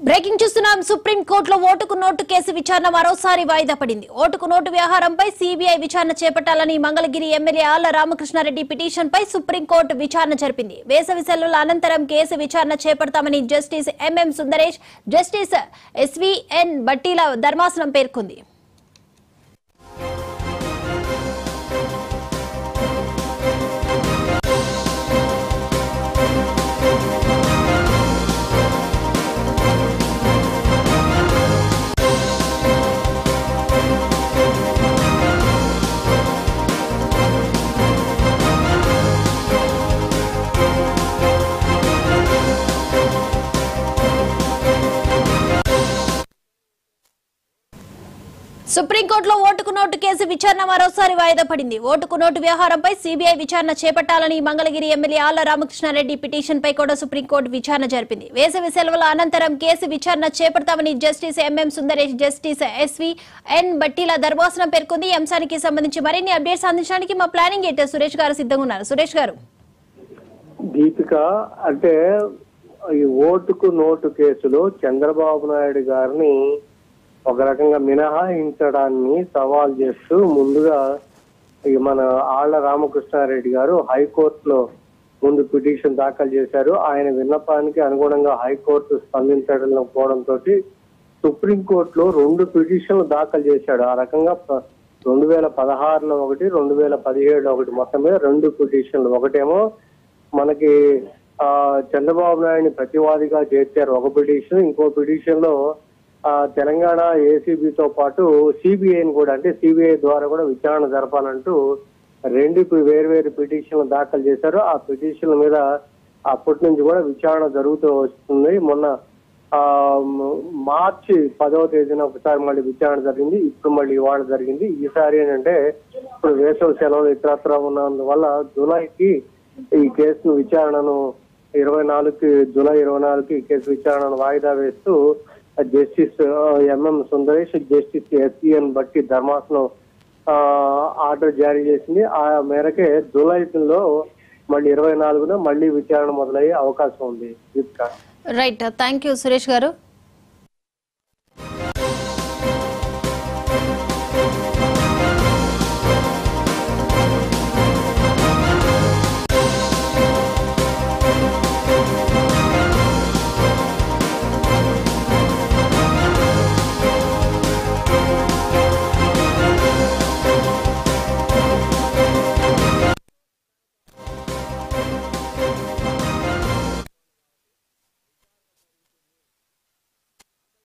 Breaking చూస్తున్నాం. Supreme కోర్టులో ఓటుకు నోటు కేసు విచారణ మరోసారి వాయిదా పడింది. ఓటుకు నోటు వ్యవహారంపై సిబిఐ విచారణ చేపట్టాలని మంగళగిరి ఎమ్మెల్యే ఆళ్ల రామకృష్ణారెడ్డి పిటిషన్ పై సుప్రీంకోర్టు విచారణ జరిపింది. వేసవి సెలవుల అనంతరం కేసు విచారణ చేపడతామని justice MM Sundaresh, justice SVN బట్టీల ధర్మాసనం పేర్కొంది. సుప్రీంకోర్టులో ఓటుకు నోటు కేసు విచారణ మరోసారి వాయిదా పడింది. ఓటుకు నోటు వ్యవహారంపై సిబిఐ విచారణ చేపట్టాలని మంగళగిరి ఎమ్మెల్యే ఆళ్ల రామకృష్ణారెడ్డి పిటిషన్ పై కూడా సుప్రీంకోర్టు విచారణ జరిపింది. వేసవి సెలవుల అనంతరం కేసు విచారణ చేపడతామని justice MM Sundaresh, justice SVN బట్టీల ధర్మాసనం పేర్కొంది. ఈ అంశానికి సంబంధించి మరిన్ని అప్డేట్స్ అందించడానికి మా ప్లానింగ్ ఎడిటర్ సురేష్ గారు సిద్ధంగా ఉన్నారు. సురేష్ గారు. దీపిక, అంటే ఈ ఓటుకు నోటు కేసులో చంద్రబాబు నాయుడు గారిని ఒక రకంగా మినహాయించడాన్ని సవాల్ చేస్తూ ముందుగా మన ఆళ్ల రామకృష్ణారెడ్డి గారు హైకోర్టులో ముందు పిటిషన్ దాఖలు చేశారు. ఆయన విన్నపానికి అనుగుణంగా హైకోర్టు స్పందించకపోవడంతో సుప్రీంకోర్టులో 2 పిటిషన్లు దాఖలు చేశాడు. ఆ రకంగా 2016లో ఒకటి, 2017లో ఒకటి, మొత్తం మీద 2 పిటిషన్లు. ఒకటేమో మనకి చంద్రబాబు నాయుడిని ప్రతివాదిగా చేర్చారు ఒక పిటిషన్. ఇంకో పిటిషన్ లో తెలంగాణ ఏసీబీతో పాటు సిబిఐని కూడా, అంటే సిబిఐ ద్వారా కూడా విచారణ జరపాలంటూ 2 వేర్వేరు పిటిషన్లు దాఖలు చేశారు. ఆ పిటిషన్ల మీద అప్పటి నుంచి కూడా విచారణ జరుగుతూ వస్తుంది. మొన్న మార్చి 10వ తేదీన ఒకసారి మళ్ళీ విచారణ జరిగింది. ఇప్పుడు మళ్ళీ ఇవాళ జరిగింది. ఈసారి ఏంటంటే ఇప్పుడు వేసవి సెలవులు ఇతరత్రా ఉన్నందువల్ల జూలైకి ఈ కేసును విచారణను జూలై 24కి ఈ కేసు విచారణను వాయిదా వేస్తూ justice MM Sundaresh, justice SVN బట్టి ధర్మాసనం ఆర్డర్ జారీ చేసింది. ఆ మేరకే జూలైలో మళ్ళీ 24న మళ్ళీ విచారణ మొదలయ్యే అవకాశం ఉంది. రైట్, థ్యాంక్ యూ సురేష్ గారు.